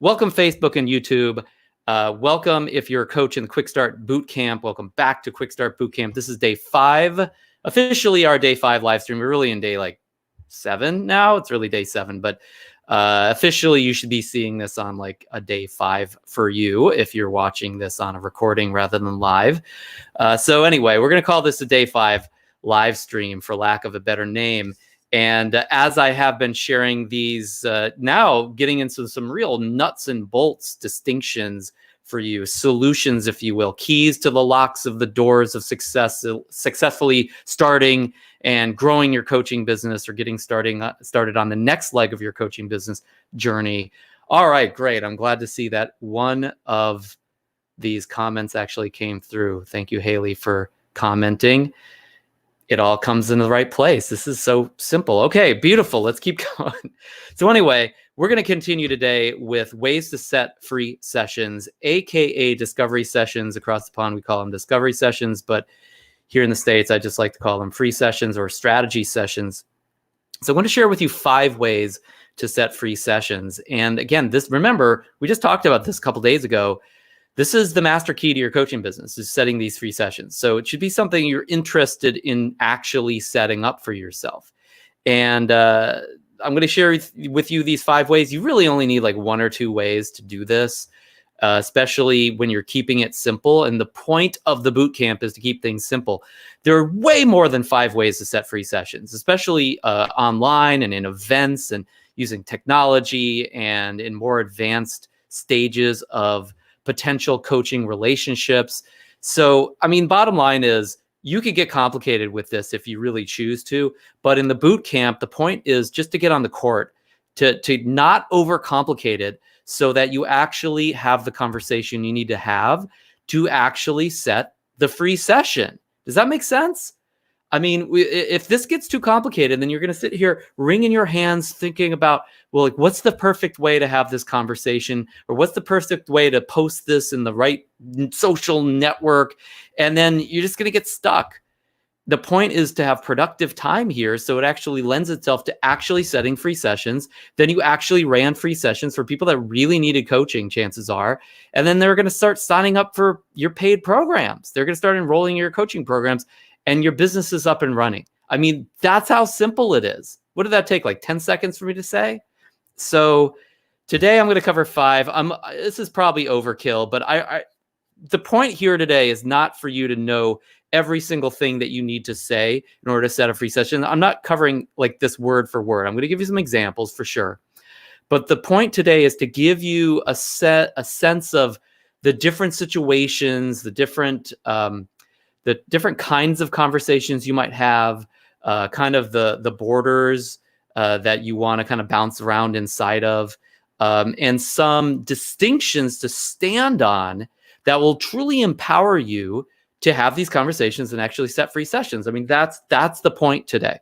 Welcome, Facebook and YouTube. Welcome if you're a coach in the QUICKSTART Bootcamp. Welcome back to QUICKSTART Bootcamp. This is day 5, officially our day 5 live stream. We're really in day like 7 now. It's really day 7, but officially you should be seeing this on like a day 5 for you if you're watching this on a recording rather than live. So anyway, we're going to call this a day 5 live stream for lack of a better name. And as I have been sharing these, now getting into some real nuts and bolts distinctions for you, solutions, if you will, keys to the locks of the doors of successfully starting and growing your coaching business or getting started on the next leg of your coaching business journey. All right, great. I'm glad to see that one of these comments actually came through. Thank you, Haley, for commenting. It all comes into the right place. This is so simple. Okay, beautiful. Let's keep going. So anyway, we're going to continue today with ways to set free sessions, AKA discovery sessions. Across the pond, we call them discovery sessions, but here in the States, I just like to call them free sessions or strategy sessions. So I want to share with you 5 ways to set free sessions. And again, remember, we just talked about this a couple days ago. This is the master key to your coaching business, is setting these free sessions. So it should be something you're interested in actually setting up for yourself. And I'm going to share with you these 5 ways. You really only need like 1 or 2 ways to do this, especially when you're keeping it simple. And the point of the bootcamp is to keep things simple. There are way more than 5 ways to set free sessions, especially online and in events and using technology and in more advanced stages of potential coaching relationships. So, I mean, bottom line is you could get complicated with this if you really choose to, but in the boot camp, the point is just to get on the court, to not overcomplicate it so that you actually have the conversation you need to have to actually set the free session. Does that make sense? I mean, if this gets too complicated, then you're going to sit here wringing your hands thinking about, well, like, what's the perfect way to have this conversation? Or what's the perfect way to post this in the right social network? And then you're just going to get stuck. The point is to have productive time here, so it actually lends itself to actually setting free sessions. Then you actually ran free sessions for people that really needed coaching, chances are. And then they're going to start signing up for your paid programs. They're going to start enrolling in your coaching programs. And your business is up and running. I mean, that's how simple it is. What did that take? Like 10 seconds for me to say? So today I'm going to cover 5. This is probably overkill, but the point here today is not for you to know every single thing that you need to say in order to set a free session. I'm not covering like this word for word. I'm going to give you some examples for sure. But the point today is to give you a sense of the different situations, the different kinds of conversations you might have, kind of the borders that you want to kind of bounce around inside of, and some distinctions to stand on that will truly empower you to have these conversations and actually set free sessions. I mean, that's the point today.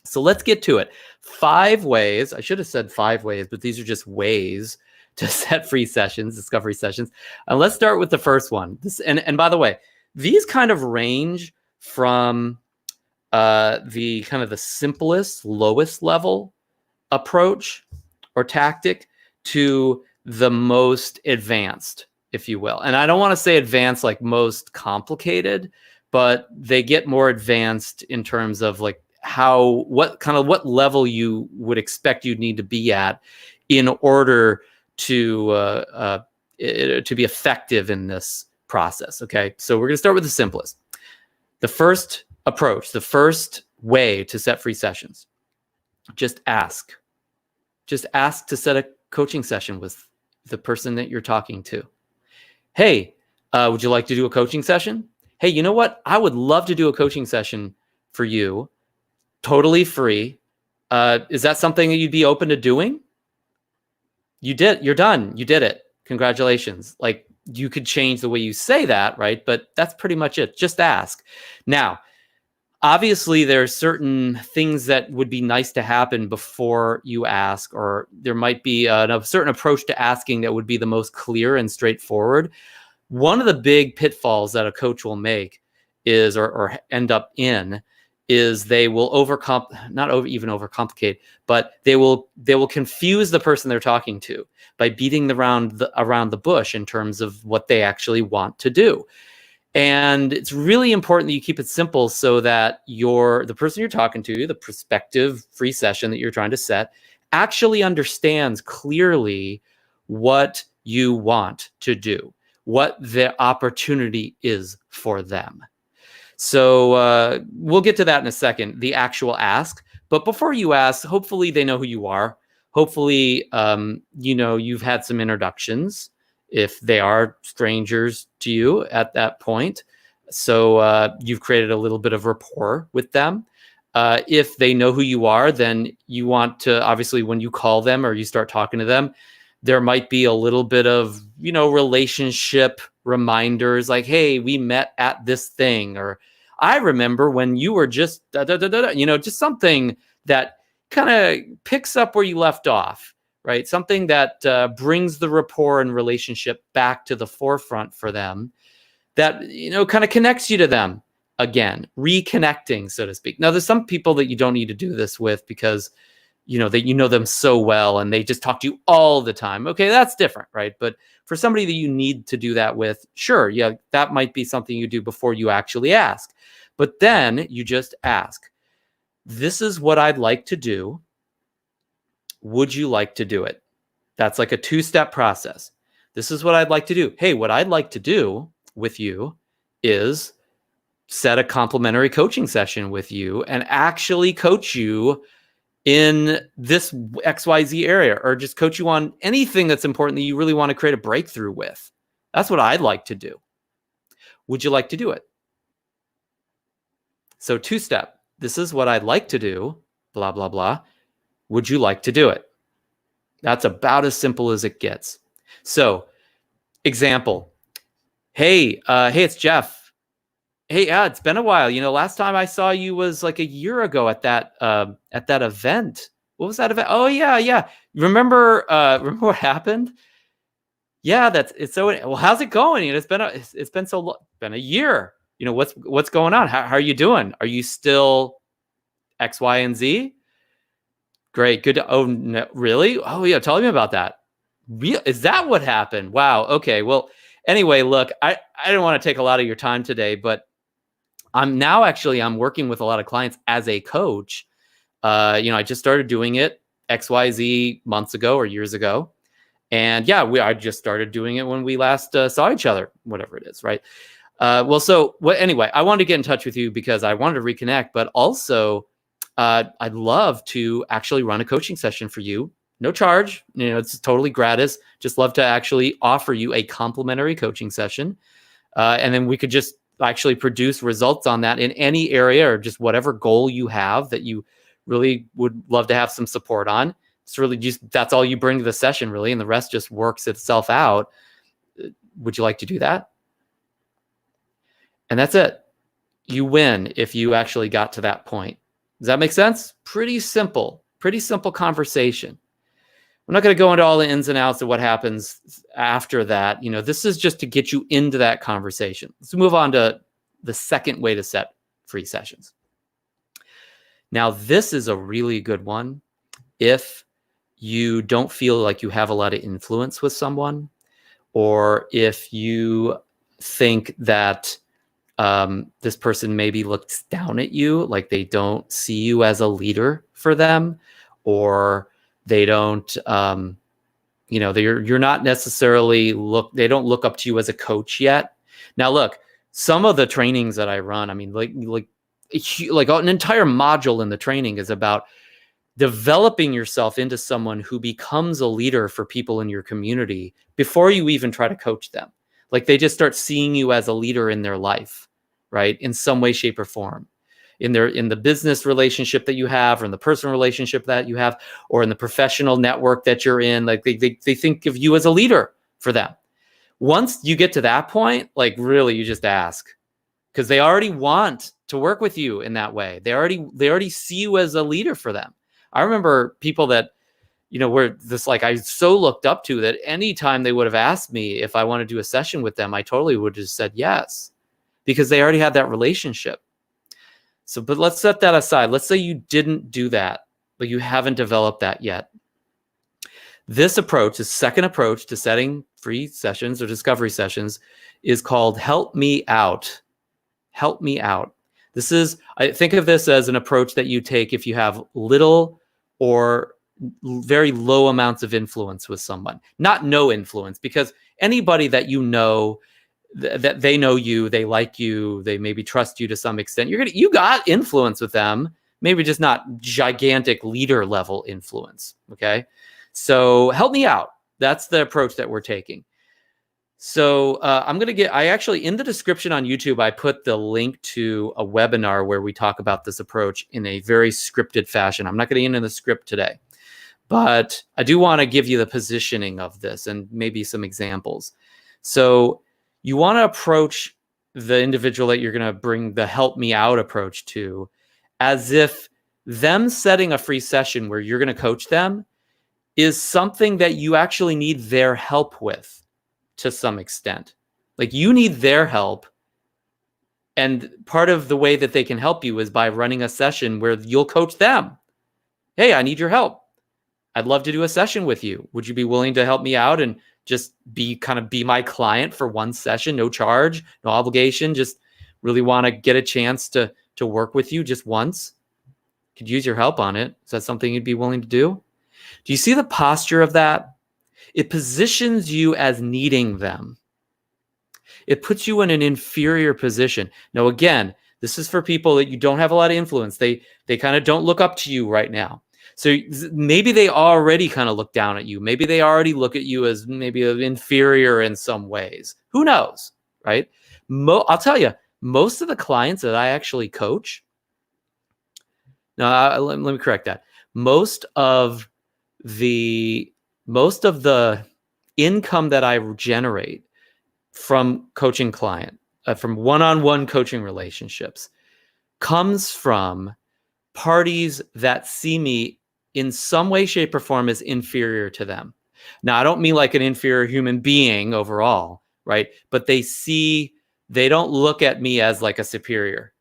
So let's get to it. 5 ways. I should have said 5 ways, but these are just ways to set free sessions, discovery sessions. And let's start with the first one. And by the way, these kind of range from the kind of the simplest, lowest level approach or tactic to the most advanced, if you will. And I don't want to say advanced like most complicated, but they get more advanced in terms of like what level you would expect you'd need to be at in order to be effective in this process. Okay, so we're going to start with the simplest. The first approach, the first way to set free sessions, just ask. Just ask to set a coaching session with the person that you're talking to. Hey, would you like to do a coaching session? Hey, you know what? I would love to do a coaching session for you, totally free. Is that something that you'd be open to doing? You're done. You did it. Congratulations. Like, you could change the way you say that, right? But that's pretty much it. Just ask. Now, obviously, there are certain things that would be nice to happen before you ask, or there might be a certain approach to asking that would be the most clear and straightforward. One of the big pitfalls that a coach will make is, or end up in, is they will even overcomplicate, but they will confuse the person they're talking to by beating around the bush in terms of what they actually want to do. And it's really important that you keep it simple so that the person you're talking to, the prospective free session that you're trying to set, actually understands clearly what you want to do, what the opportunity is for them. So we'll get to that in a second, the actual ask. But before you ask, hopefully they know who you are. Hopefully, you've had some introductions if they are strangers to you at that point. So you've created a little bit of rapport with them. If they know who you are, then you want to, obviously, when you call them or you start talking to them, there might be a little bit of, relationship reminders like, hey, we met at this thing, or I remember when you were just, just something that kind of picks up where you left off, right? Something that brings the rapport and relationship back to the forefront for them, that, kind of connects you to them again, reconnecting, so to speak. Now, there's some people that you don't need to do this with because that you know them so well and they just talk to you all the time. Okay, that's different, right? But for somebody that you need to do that with, sure, yeah, that might be something you do before you actually ask. But then you just ask, this is what I'd like to do. Would you like to do it? That's like a two-step process. This is what I'd like to do. Hey, what I'd like to do with you is set a complimentary coaching session with you and actually coach you in this XYZ area, or just coach you on anything that's important that you really want to create a breakthrough with. That's what I'd like to do. Would you like to do it? So two-step, this is what I'd like to do, blah, blah, blah. Would you like to do it? That's about as simple as it gets. So example, hey, it's Jeff. Hey, yeah, it's been a while. Last time I saw you was like a year ago at that event. What was that event? Oh yeah. Remember what happened? Yeah, it's so well. How's it going? It's been a year. What's going on? How are you doing? Are you still X, Y, and Z? Great, good. Oh, no, really? Oh yeah, tell me about that. Is that what happened? Wow. Okay. Well, anyway, look, I don't want to take a lot of your time today, but I'm working with a lot of clients as a coach. I just started doing it XYZ months ago or years ago. And yeah, I just started doing it when we last saw each other, whatever it is, right? Anyway, I wanted to get in touch with you because I wanted to reconnect, but also I'd love to actually run a coaching session for you. No charge, it's totally gratis. Just love to actually offer you a complimentary coaching session. And then we could just actually produce results on that in any area or just whatever goal you have that you really would love to have some support on. It's really just, that's all you bring to the session really, and the rest just works itself out. Would you like to do that? And that's it. You win if you actually got to that point. Does that make sense? Pretty simple conversation. I'm not going to go into all the ins and outs of what happens after that. This is just to get you into that conversation. Let's move on to the second way to set free sessions. Now, this is a really good one if you don't feel like you have a lot of influence with someone, or if you think that this person maybe looks down at you, like they don't see you as a leader for them, or they don't, you're not necessarily they don't look up to you as a coach yet. Now, look, some of the trainings that I run, I mean, like an entire module in the training is about developing yourself into someone who becomes a leader for people in your community before you even try to coach them. Like they just start seeing you as a leader in their life, right? In some way, shape, or form. In the business relationship that you have, or in the personal relationship that you have, or in the professional network that you're in, like they think of you as a leader for them. Once you get to that point, like really, you just ask, because they already want to work with you in that way. They already see you as a leader for them. I remember people that, were this, like, I so looked up to that anytime they would have asked me if I want to do a session with them, I totally would have just said yes, because they already had that relationship. So, but let's set that aside. Let's say you didn't do that, but you haven't developed that yet. This approach, the second approach to setting free sessions or discovery sessions, is called Help Me Out. Help me out. This is, I think of this as an approach that you take if you have little or very low amounts of influence with someone. Not no influence, because anybody that you know, that they know you, they like you, they maybe trust you to some extent, you got influence with them, maybe just not gigantic leader level influence. Okay, so help me out. That's the approach that we're taking. So I'm going to get, I actually, in the description on YouTube, I put the link to a webinar where we talk about this approach in a very scripted fashion. I'm not going to get into the script today, but I do want to give you the positioning of this and maybe some examples. So you want to approach the individual that you're going to bring the help me out approach to as if them setting a free session where you're going to coach them is something that you actually need their help with to some extent. Like, you need their help. And part of the way that they can help you is by running a session where you'll coach them. Hey, I need your help. I'd love to do a session with you. Would you be willing to help me out and just be my client for one session, no charge, no obligation, just really want to get a chance to work with you just once? Could use your help on it. Is that something you'd be willing to do? Do you see the posture of that? It positions you as needing them. It puts you in an inferior position. Now, again, this is for people that you don't have a lot of influence. They kind of don't look up to you right now. So maybe they already kind of look down at you. Maybe they already look at you as maybe inferior in some ways. Who knows, right? I'll tell you, most of the clients that I actually coach, now let me correct that. Most of the income that I generate from coaching from one-on-one coaching relationships comes from parties that see me in some way, shape, or form as inferior to them. Now, I don't mean like an inferior human being overall, right? But they don't look at me as like a superior.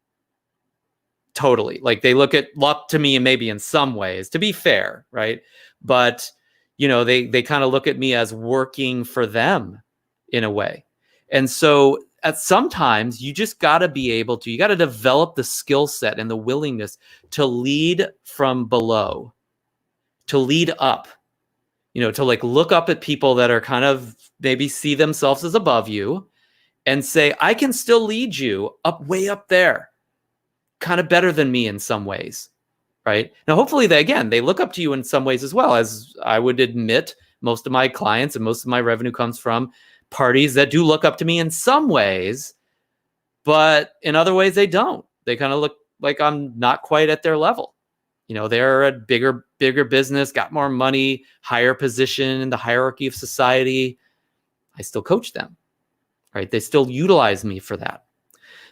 Totally. Like, they look up to me and maybe in some ways, to be fair, right? But, they kind of look at me as working for them in a way. And so sometimes you just got to you got to develop the skill set and the willingness to lead from below, to lead up, to like look up at people that are kind of maybe see themselves as above you and say, I can still lead you way up there, kind of better than me in some ways. Right? Now, hopefully they look up to you in some ways as well. As I would admit, most of my clients and most of my revenue comes from parties that do look up to me in some ways, but in other ways they don't. They kind of look like I'm not quite at their level. They're a bigger business, got more money, higher position in the hierarchy of society. I still coach them, right? They still utilize me for that.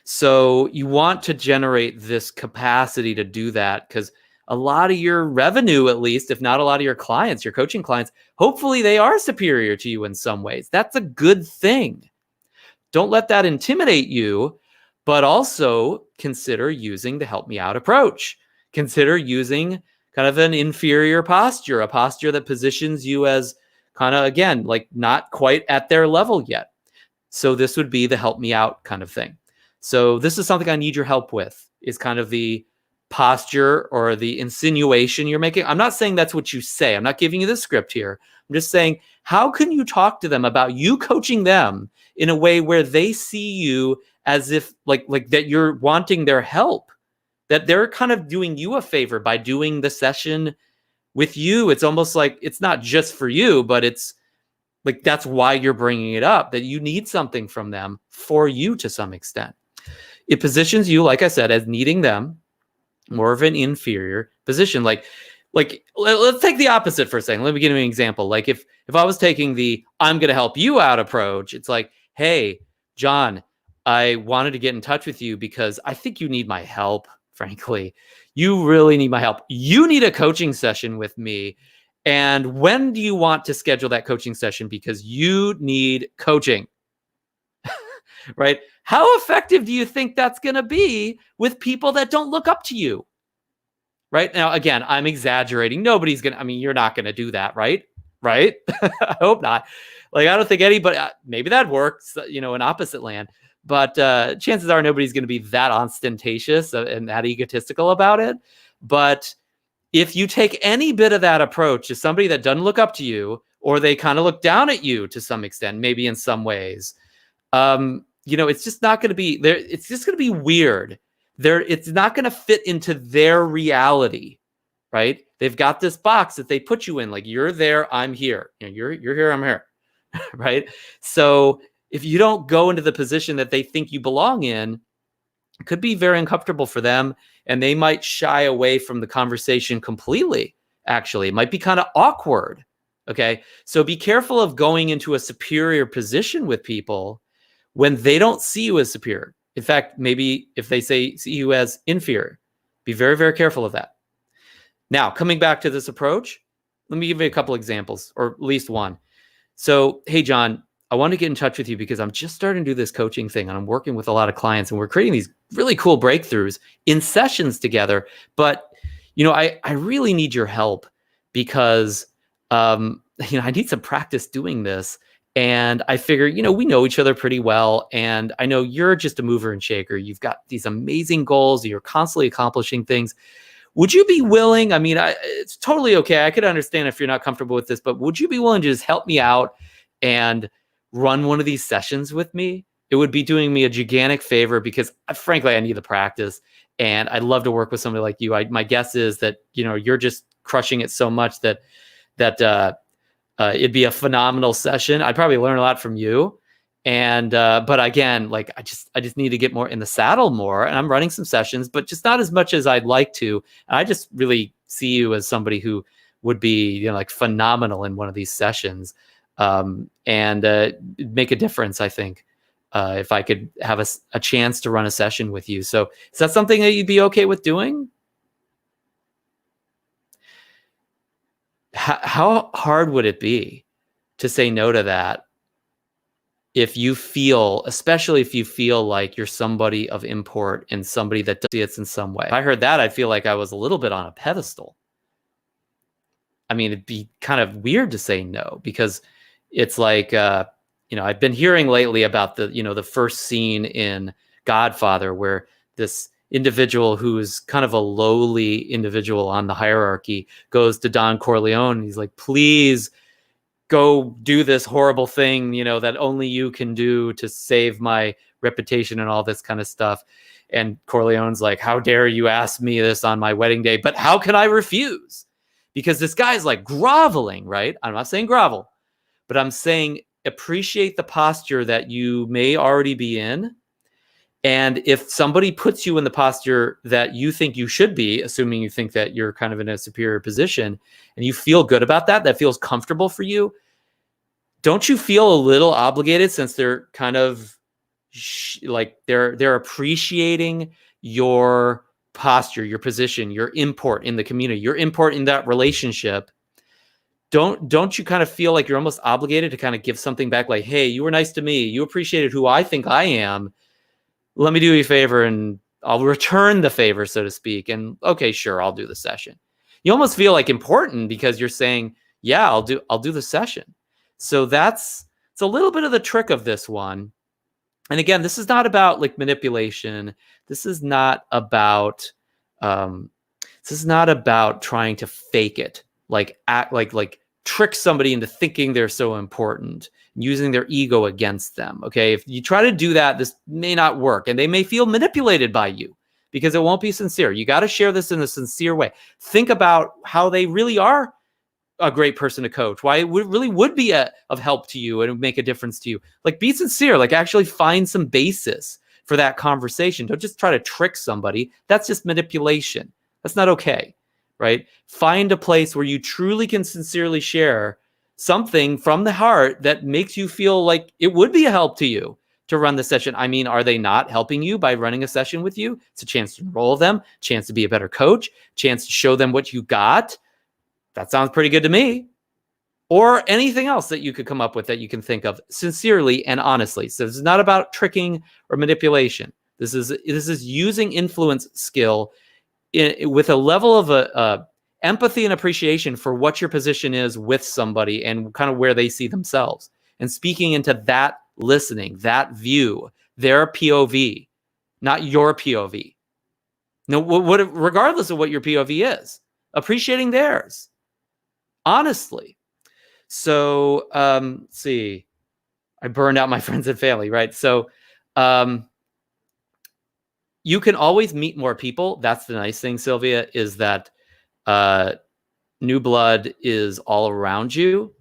So you want to generate this capacity to do that, because a lot of your revenue, at least, if not a lot of your clients, your coaching clients, hopefully they are superior to you in some ways. That's a good thing. Don't let that intimidate you, but also consider using the help me out approach. Consider using kind of an inferior posture, a posture that positions you as kind of, again, like not quite at their level yet. So this would be the help me out kind of thing. So this is something I need your help with, is kind of the posture or the insinuation you're making. I'm not saying that's what you say. I'm not giving you the script here. I'm just saying, how can you talk to them about you coaching them in a way where they see you as if like that you're wanting their help, that they're kind of doing you a favor by doing the session with you. It's almost like it's not just for you, but it's like that's why you're bringing it up, that you need something from them for you to some extent. It positions you, like I said, as needing them, more of an inferior position. Like let's take the opposite for a second. Let me give you an example. Like if I was taking the I'm going to help you out approach, it's like, hey, John, I wanted to get in touch with you because I think you need my help, frankly. You really need my help. You need a coaching session with me. And when do you want to schedule that coaching session? Because you need coaching. right? How effective do you think that's going to be with people that don't look up to you? Right now, again, I'm exaggerating. Nobody's going to, I mean, you're not going to do that, right? Right? I hope not. Like, I don't think anybody, maybe that works, in opposite land. But chances are nobody's going to be that ostentatious and that egotistical about it. But if you take any bit of that approach to somebody that doesn't look up to you, or they kind of look down at you to some extent, maybe in some ways, it's just not going to be there. It's just going to be weird. It's not going to fit into their reality, right? They've got this box that they put you in, like, you're there, I'm here. You're here, I'm here, right? So if you don't go into the position that they think you belong in, it could be very uncomfortable for them, and they might shy away from the conversation completely. Actually, it might be kind of awkward. Okay, so be careful of going into a superior position with people when they don't see you as superior. In fact, maybe if they see you as inferior, be very, very careful of that. Now, coming back to this approach, let me give you a couple examples, or at least one. So, hey, John, I want to get in touch with you because I'm just starting to do this coaching thing, and I'm working with a lot of clients, and we're creating these really cool breakthroughs in sessions together. But, I really need your help because, I need some practice doing this. And I figure, we know each other pretty well. And I know you're just a mover and shaker. You've got these amazing goals. You're constantly accomplishing things. Would you be willing? I mean, it's totally okay. I could understand if you're not comfortable with this, but would you be willing to just help me out and run one of these sessions with me? It would be doing me a gigantic favor because, frankly, I need the practice. And I'd love to work with somebody like you. My guess is that, you're just crushing it so much that it'd be a phenomenal session. I'd probably learn a lot from you. And, but again, like, I just need to get more in the saddle more, and I'm running some sessions, but just not as much as I'd like to. And I just really see you as somebody who would be, like, phenomenal in one of these sessions, and make a difference, I think, if I could have a chance to run a session with you. So is that something that you'd be okay with doing? How hard would it be to say no to that especially if you feel like you're somebody of import and somebody that does it in some way? If I heard that, I'd feel like I was a little bit on a pedestal. I mean, it'd be kind of weird to say no, because it's like, I've been hearing lately about the first scene in Godfather, where this individual who's kind of a lowly individual on the hierarchy goes to Don Corleone, and he's like, please go do this horrible thing, that only you can do to save my reputation and all this kind of stuff. And Corleone's like, how dare you ask me this on my wedding day? But how can I refuse? Because this guy's like groveling, right? I'm not saying grovel, but I'm saying appreciate the posture that you may already be in. And if somebody puts you in the posture that you think you should be, assuming you think that you're kind of in a superior position, and you feel good about that feels comfortable for you, don't you feel a little obligated, since they're kind of like they're appreciating your posture, your position, your import in the community, your import in that relationship? Don't you kind of feel like you're almost obligated to kind of give something back, like, hey, you were nice to me, you appreciated who I think I am, let me do you a favor and I'll return the favor, so to speak. And okay, sure, I'll do the session. You almost feel like important because you're saying, yeah, I'll do the session. So it's a little bit of the trick of this one. And again, this is not about like manipulation. This is not about trying to fake it, like act like trick somebody into thinking they're so important, using their ego against them. Okay, if you try to do that, this may not work, and they may feel manipulated by you because it won't be sincere. You got to share this in a sincere way. Think about how they really are a great person to coach, why it really would be of help to you and it would make a difference to you. Like, be sincere, like actually find some basis for that conversation. Don't just try to trick somebody. That's just manipulation. That's not okay, right? Find a place where you truly can sincerely share something from the heart that makes you feel like it would be a help to you to run the session. I mean, are they not helping you by running a session with you? It's a chance to enroll them, chance to be a better coach, chance to show them what you got. That sounds pretty good to me. or anything else that you could come up with that you can think of sincerely and honestly. So this is not about tricking or manipulation. This is using influence skill with a level of empathy and appreciation for what your position is with somebody and kind of where they see themselves, and speaking into that listening, that view, their POV, not your POV. No, regardless of what your POV is, appreciating theirs, honestly. So, let's see, I burned out my friends and family, right? So, you can always meet more people. That's the nice thing, Sylvia, is that new blood is all around you.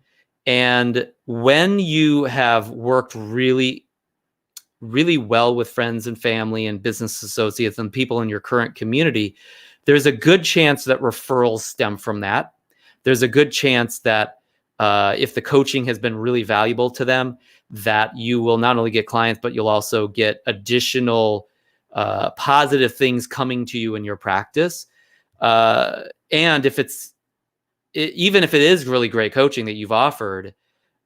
And when you have worked really, really well with friends and family and business associates and people in your current community, there's a good chance that referrals stem from that. There's a good chance that if the coaching has been really valuable to them, that you will not only get clients, but you'll also get additional positive things coming to you in your practice. And if even if it is really great coaching that you've offered,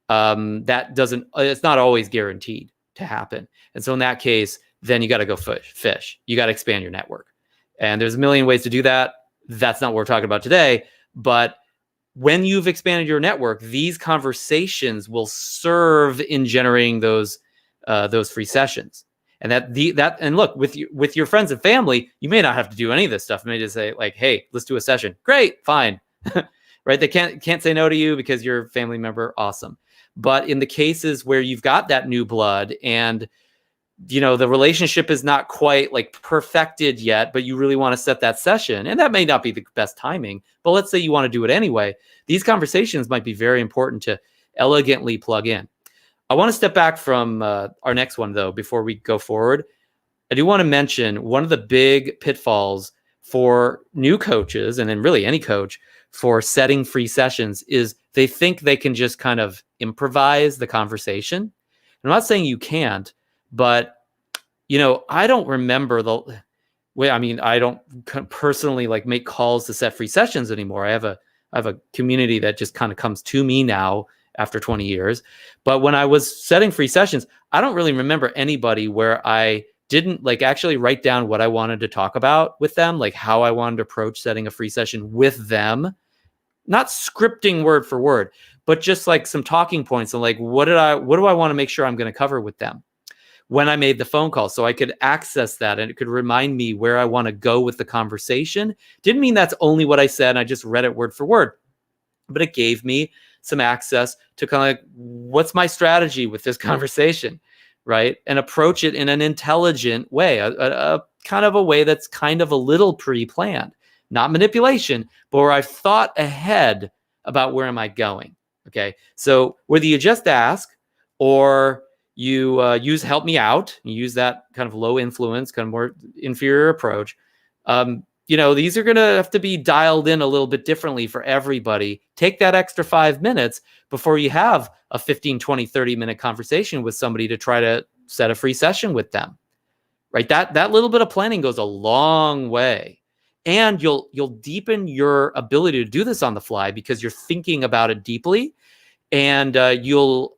it's not always guaranteed to happen. And so in that case, then you got to go fish. You got to expand your network. And there's a million ways to do that. That's not what we're talking about today. But when you've expanded your network, these conversations will serve in generating those free sessions. And and look, with your friends and family, you may not have to do any of this stuff. You may just say like, hey, let's do a session. Great, fine. Right? They can't say no to you because you're a family member. Awesome. But in the cases where you've got that new blood and the relationship is not quite like perfected yet, but you really want to set that session, and that may not be the best timing, but let's say you want to do it anyway, these conversations might be very important to elegantly plug in. I want to step back from our next one, though, before we go forward. I do want to mention one of the big pitfalls for new coaches, and then really any coach, for setting free sessions is they think they can just kind of improvise the conversation. I'm not saying you can't, but, I don't remember I don't personally like make calls to set free sessions anymore. I have a community that just kind of comes to me now after 20 years. But when I was setting free sessions, I don't really remember anybody where I didn't like actually write down what I wanted to talk about with them, like how I wanted to approach setting a free session with them, not scripting word for word, but just like some talking points and like, what do I want to make sure I'm going to cover with them when I made the phone call, so I could access that and it could remind me where I want to go with the conversation. Didn't mean that's only what I said. I just read it word for word, but it gave me some access to kind of like, what's my strategy with this conversation, right? And approach it in an intelligent way, a kind of a way that's kind of a little pre-planned, not manipulation, but where I've thought ahead about where am I going, okay? So whether you just ask or you use help me out, you use that kind of low influence, kind of more inferior approach, these are going to have to be dialed in a little bit differently for everybody. Take that extra 5 minutes before you have a 15, 20, 30-minute conversation with somebody to try to set a free session with them, right? That little bit of planning goes a long way. And you'll deepen your ability to do this on the fly because you're thinking about it deeply, and you'll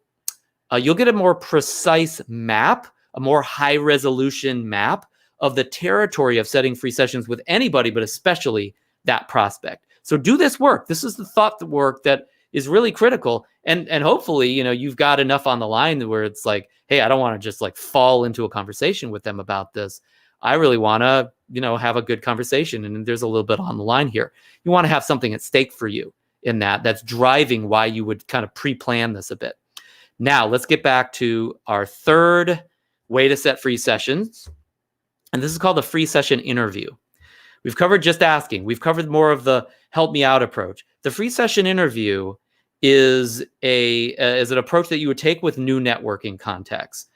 get a more precise map, a more high-resolution map of the territory of setting free sessions with anybody, but especially that prospect. So do this work. This is the thought work that is really critical. And hopefully, you've got enough on the line where it's like, hey, I don't want to just like fall into a conversation with them about this. I really want to, have a good conversation. And there's a little bit on the line here. You want to have something at stake for you in that's driving why you would kind of pre-plan this a bit. Now, let's get back to our third way to set free sessions. And this is called the free session interview. We've covered just asking. We've covered more of the help me out approach. The free session interview is an approach that you would take with new networking contexts,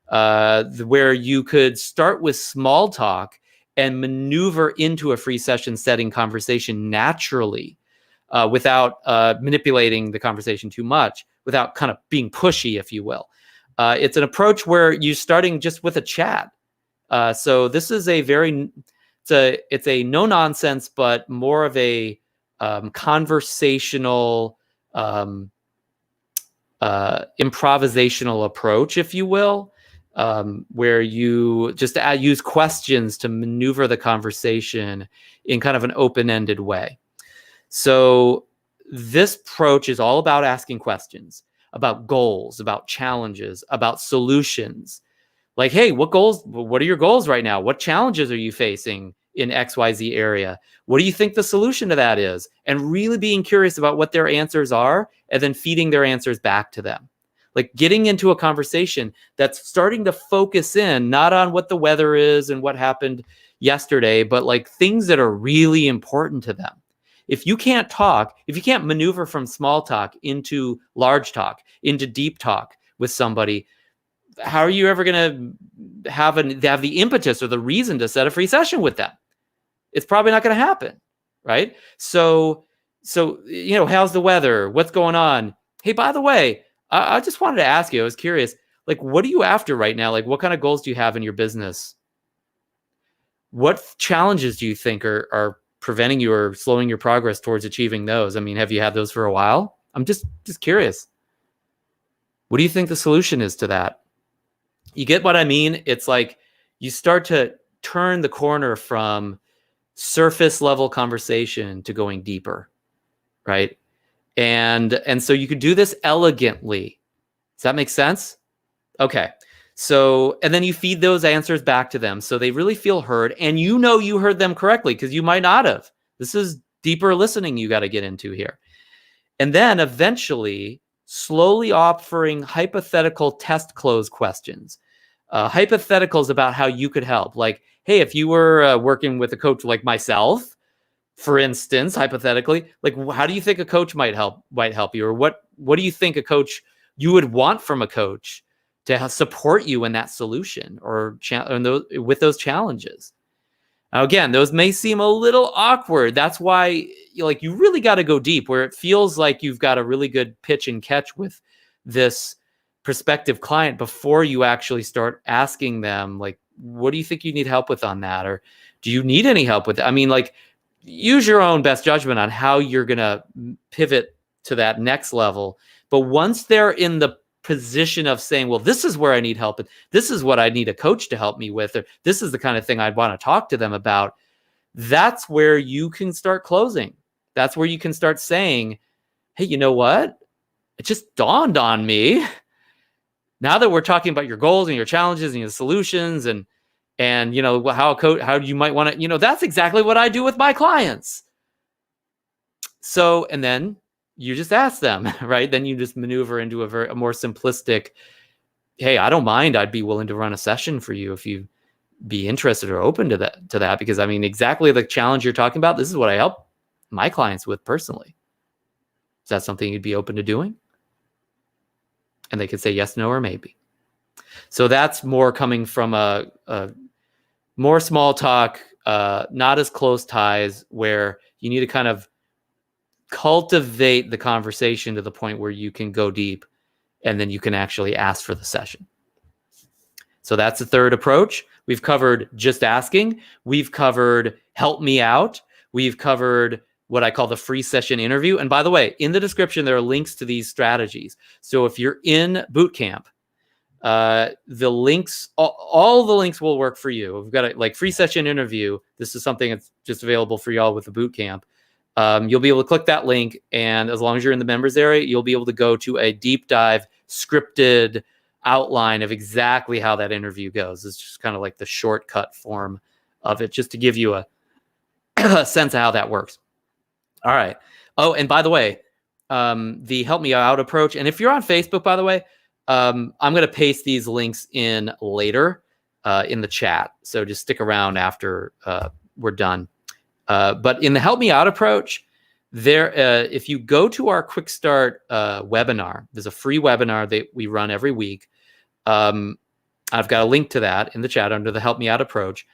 where you could start with small talk and maneuver into a free session setting conversation naturally, without manipulating the conversation too much, without kind of being pushy, if you will. It's an approach where you're starting just with a chat. So this is it's a no nonsense, but more of a conversational improvisational approach, if you will, where you just use questions to maneuver the conversation in kind of an open-ended way. So this approach is all about asking questions about goals, about challenges, about solutions. Like, hey, what are your goals right now? What challenges are you facing in XYZ area? What do you think the solution to that is? And really being curious about what their answers are and then feeding their answers back to them. Like getting into a conversation that's starting to focus in, not on what the weather is and what happened yesterday, but like things that are really important to them. If you can't talk, if you can't maneuver from small talk into large talk, into deep talk with somebody, how are you ever going to have the impetus or the reason to set a free session with them? It's probably not going to happen, right? So how's the weather? What's going on? Hey, by the way, I just wanted to ask you, I was curious, like, what are you after right now? Like, what kind of goals do you have in your business? What challenges do you think are preventing you or slowing your progress towards achieving those? I mean, have you had those for a while? I'm just curious. What do you think the solution is to that? You get what I mean? It's like you start to turn the corner from surface level conversation to going deeper, right? And so you could do this elegantly. Does that make sense? Okay. So, and then you feed those answers back to them so they really feel heard, and you know you heard them correctly because you might not have. This is deeper listening you got to get into here. And then eventually slowly offering hypothetical test close questions. Hypotheticals about how you could help. Like, hey, if you were working with a coach like myself, for instance, hypothetically, like how do you think a coach might help you? Or what do you think a coach you would want from a coach to support you in that solution or with those challenges? Now, again, those may seem a little awkward. That's why you really got to go deep, where it feels like you've got a really good pitch and catch with this prospective client before you actually start asking them, like, what do you think you need help with on that? Or do you need any help with it? I mean, like, use your own best judgment on how you're going to pivot to that next level. But once they're in the position of saying, well, this is where I need help, and this is what I need a coach to help me with, or this is the kind of thing I'd want to talk to them about, that's where you can start closing. That's where you can start saying, hey, you know what? It just dawned on me. Now that we're talking about your goals and your challenges and your solutions and how you might want to, that's exactly what I do with my clients. So, and then you just ask them, right? Then you just maneuver into a more simplistic, hey, I don't mind. I'd be willing to run a session for you if you be interested or open to that. Because I mean, exactly the challenge you're talking about, this is what I help my clients with personally. Is that something you'd be open to doing? And they could say yes, no, or maybe. So that's more coming from a more small talk, not as close ties, where you need to kind of cultivate the conversation to the point where you can go deep and then you can actually ask for the session. So that's the third approach. We've covered just asking. We've covered help me out. We've covered what I call the free session interview. And by the way, in the description, there are links to these strategies. So if you're in bootcamp, the links, all the links will work for you. We've got a free session interview. This is something that's just available for y'all with the bootcamp. You'll be able to click that link, and as long as you're in the members area, you'll be able to go to a deep dive scripted outline of exactly how that interview goes. It's just kind of like the shortcut form of it, just to give you a sense of how that works. All right. Oh, and by the way, the help me out approach. And if you're on Facebook, by the way, I'm going to paste these links in later in the chat. So just stick around after we're done. But in the help me out approach, if you go to our Quick Start webinar, there's a free webinar that we run every week. I've got a link to that in the chat under the help me out approach.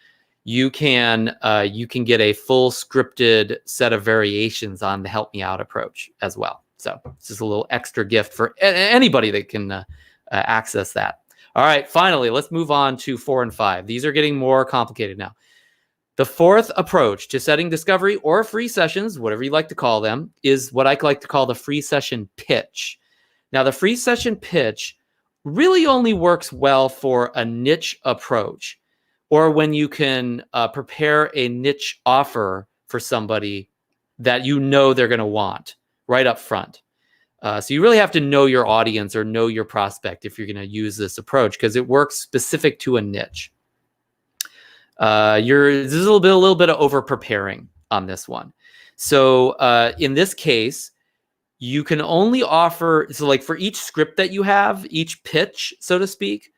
You can get a full scripted set of variations on the help me out approach as well. So this is a little extra gift for anybody that can access that. All right, finally, let's move on to 4 and 5. These are getting more complicated now. The fourth approach to setting discovery or free sessions, whatever you like to call them, is what I like to call the free session pitch. Now, the free session pitch really only works well for a niche approach, or when you can prepare a niche offer for somebody that you know they're going to want right up front. So you really have to know your audience or know your prospect if you're going to use this approach, because it works specific to a niche. There's a little bit of over preparing on this one. So in this case, you can only offer, so like for each script that you have, each pitch, so to speak,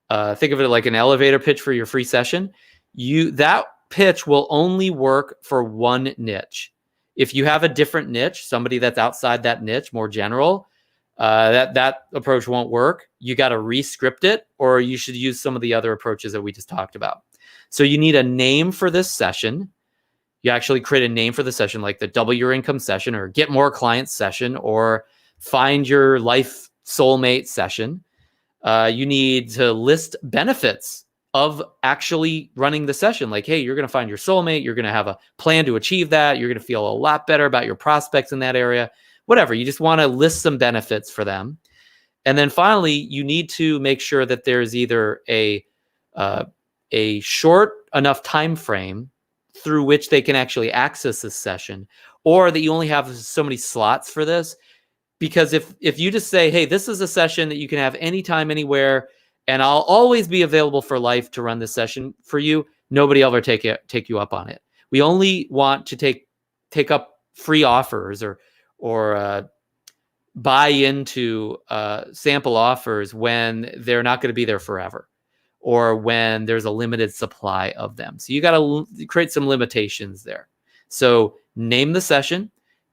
think of it like an elevator pitch for your free session. That pitch will only work for one niche. If you have a different niche, somebody that's outside that niche, more general, that approach won't work. You got to re-script it, or you should use some of the other approaches that we just talked about. So you need a name for this session. You actually create a name for the session, like the Double Your Income session, or Get More Clients session, or Find Your Life Soulmate session. You need to list benefits of actually running the session. Like, hey, you're going to find your soulmate. You're going to have a plan to achieve that. You're going to feel a lot better about your prospects in that area. Whatever. You just want to list some benefits for them. And then finally, you need to make sure that there's either a short enough time frame through which they can actually access this session, or that you only have so many slots for this. Because if you just say, hey, this is a session that you can have anytime, anywhere, and I'll always be available for life to run this session for you, nobody will ever take you up on it. We only want to take up free offers or buy into sample offers when they're not going to be there forever, or when there's a limited supply of them. So you got to create some limitations there. So name the session,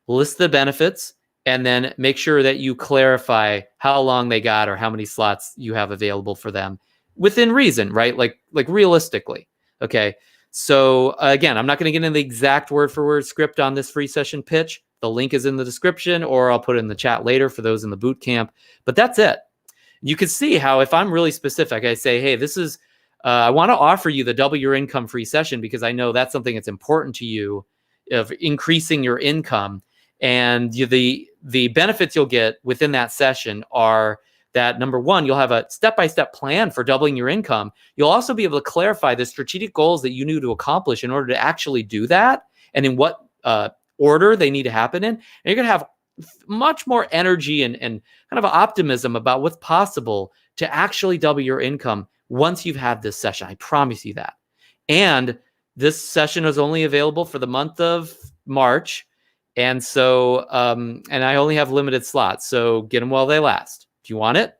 list the benefits, and then make sure that you clarify how long they got or how many slots you have available for them within reason, right? Like realistically. Okay. So again, I'm not going to get into the exact word for word script on this free session pitch. The link is in the description, or I'll put it in the chat later for those in the boot camp. But that's it. You can see how if I'm really specific, I say, hey, this is, I want to offer you the Double Your Income free session because I know that's something that's important to you, of increasing your income. And the benefits you'll get within that session are that, number one, you'll have a step-by-step plan for doubling your income. You'll also be able to clarify the strategic goals that you need to accomplish in order to actually do that, and in what order they need to happen in. And you're going to have much more energy and kind of optimism about what's possible to actually double your income once you've had this session. I promise you that. And this session is only available for the month of March. And so, and I only have limited slots, so get them while they last. Do you want it?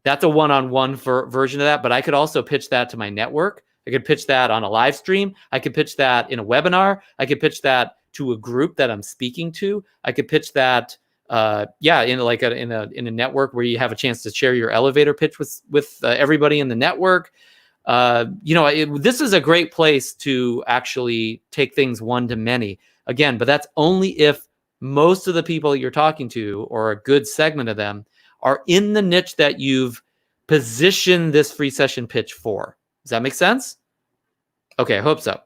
That's a one-on-one version of that, but I could also pitch that to my network. I could pitch that on a live stream. I could pitch that in a webinar. I could pitch that to a group that I'm speaking to. I could pitch that, in a network where you have a chance to share your elevator pitch with everybody in the network. This is a great place to actually take things one to many. Again, but that's only if most of the people you're talking to, or a good segment of them, are in the niche that you've positioned this free session pitch for. Does that make sense? Okay, I hope so.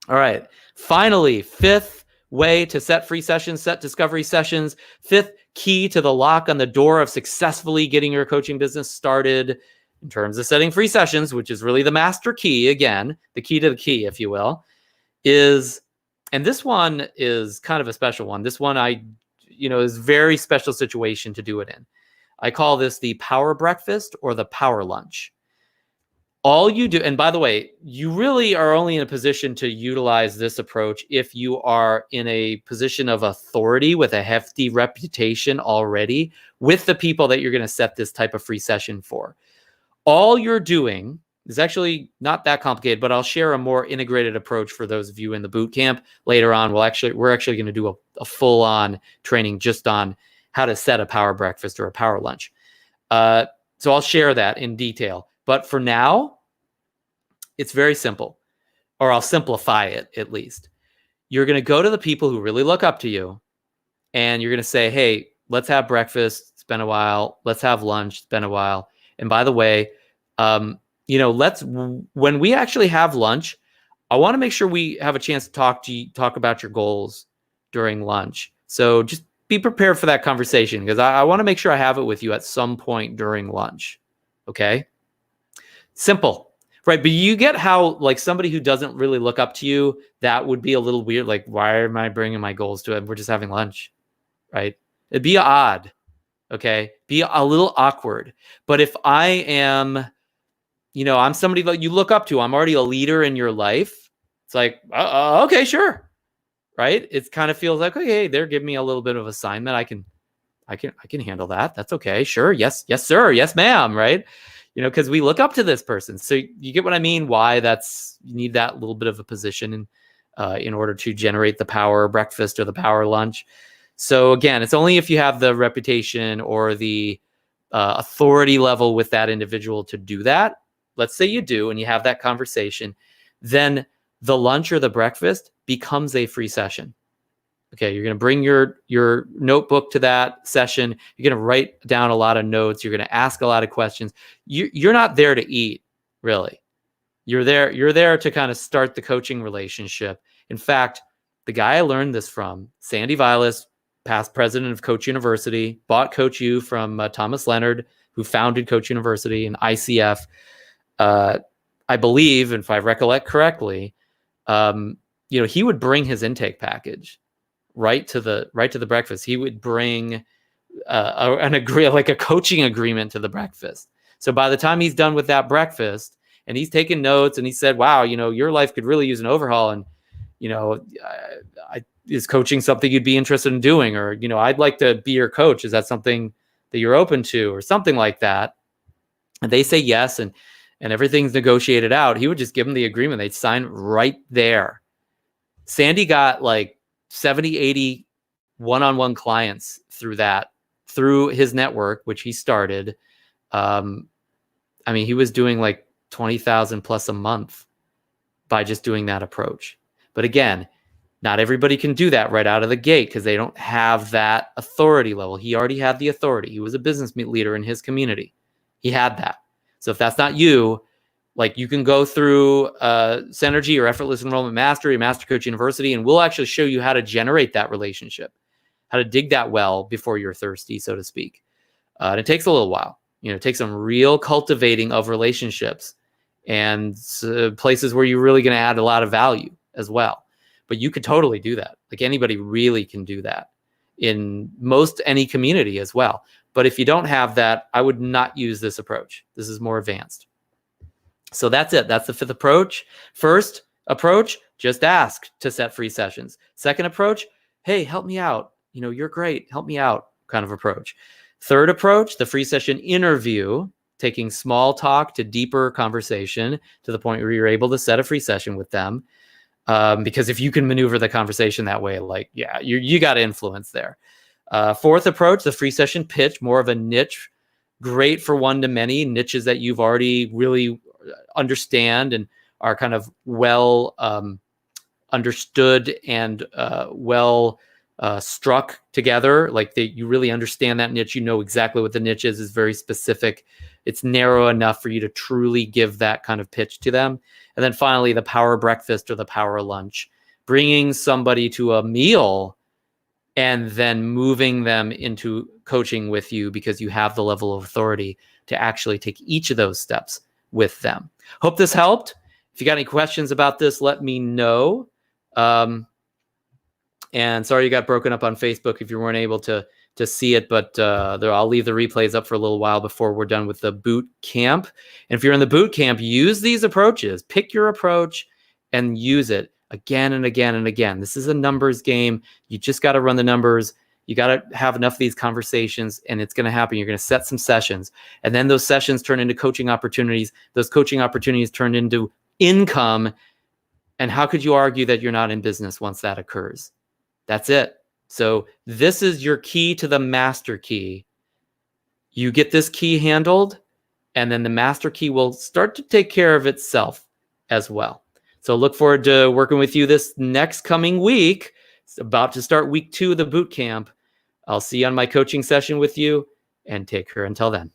All right. Finally, fifth way to set free sessions, set discovery sessions. Fifth key to the lock on the door of successfully getting your coaching business started in terms of setting free sessions, which is really the master key, again, the key to the key, if you will, is, and this one is kind of a special one. This one is very special situation to do it in. I call this the power breakfast or the power lunch. All you do, and by the way, you really are only in a position to utilize this approach if you are in a position of authority with a hefty reputation already with the people that you're going to set this type of free session for. All you're doing is actually not that complicated, but I'll share a more integrated approach for those of you in the boot camp later on. We're actually going to do a full-on training just on how to set a power breakfast or a power lunch. So I'll share that in detail. But for now, it's very simple, or I'll simplify it at least. You're going to go to the people who really look up to you, and you're going to say, hey, let's have breakfast. It's been a while. Let's have lunch. It's been a while. And by the way, when we actually have lunch, I want to make sure we have a chance to talk about your goals during lunch. So just be prepared for that conversation, because I want to make sure I have it with you at some point during lunch. Okay. Simple, right? But you get how, like, somebody who doesn't really look up to you, that would be a little weird. Like, why am I bringing my goals to it? We're just having lunch, right? It'd be odd. Okay. Be a little awkward. But if I am, I'm somebody that you look up to, I'm already a leader in your life. It's like, okay, sure. Right. It kind of feels like, okay, they're giving me a little bit of assignment. I can handle that. That's okay. Sure. Yes, sir. Yes, ma'am. Right. Because we look up to this person. So you get what I mean? Why you need that little bit of a position in order to generate the power breakfast or the power lunch. So again, it's only if you have the reputation or the authority level with that individual to do that. Let's say you do, and you have that conversation, then the lunch or the breakfast becomes a free session. Okay, you're going to bring your notebook to that session. You're going to write down a lot of notes. You're going to ask a lot of questions. You're not there to eat, really. You're there to kind of start the coaching relationship. In fact, the guy I learned this from, Sandy Vilas, past president of Coach University, bought Coach U from Thomas Leonard, who founded Coach University and ICF. I believe, if I recollect correctly, he would bring his intake package right to the breakfast. He would bring a coaching agreement to the breakfast. So by the time he's done with that breakfast and he's taking notes and he said, wow, your life could really use an overhaul, and is coaching something you'd be interested in doing? Or, I'd like to be your coach. Is that something that you're open to, or something like that? And they say yes, and everything's negotiated out. He would just give them the agreement. They'd sign right there. Sandy got like 70, 80 one-on-one clients through his network, which he started. He was doing like 20,000 plus a month by just doing that approach. But again, not everybody can do that right out of the gate because they don't have that authority level. He already had the authority. He was a business leader in his community. He had that. So if that's not you, like, you can go through Synergy or Effortless Enrollment Mastery, Master Coach University, and we'll actually show you how to generate that relationship, how to dig that well before you're thirsty, so to speak. And it takes a little while. It takes some real cultivating of relationships and places where you're really going to add a lot of value as well. But you could totally do that. Like, anybody really can do that in any community as well. But if you don't have that, I would not use this approach. This is more advanced. So that's it. That's the fifth approach. First approach, just ask to set free sessions. Second approach, hey, help me out. You're great. Help me out kind of approach. Third approach, the free session interview, taking small talk to deeper conversation to the point where you're able to set a free session with them. Because if you can maneuver the conversation that way, like, yeah, you got influence there. Fourth approach, the free session pitch, more of a niche, great for one-to-many niches that you've already really understand and are kind of well understood and well struck together. Like, you really understand that niche. You know exactly what the niche is very specific. It's narrow enough for you to truly give that kind of pitch to them. And then finally, the power breakfast or the power lunch, bringing somebody to a meal and then moving them into coaching with you because you have the level of authority to actually take each of those steps with them. Hope this helped. If you got any questions about this, let me know. And sorry you got broken up on Facebook if you weren't able to see it, but I'll leave the replays up for a little while before we're done with the boot camp. And if you're in the boot camp, use these approaches. Pick your approach and use it again and again and again. This is a numbers game. You just got to run the numbers. You got to have enough of these conversations, and it's going to happen. You're going to set some sessions, and then those sessions turn into coaching opportunities. Those coaching opportunities turn into income. And how could you argue that you're not in business once that occurs? That's it. So this is your key to the master key. You get this key handled, and then the master key will start to take care of itself as well. So look forward to working with you this next coming week. It's about to start week 2 of the boot camp. I'll see you on my coaching session with you, and take care until then.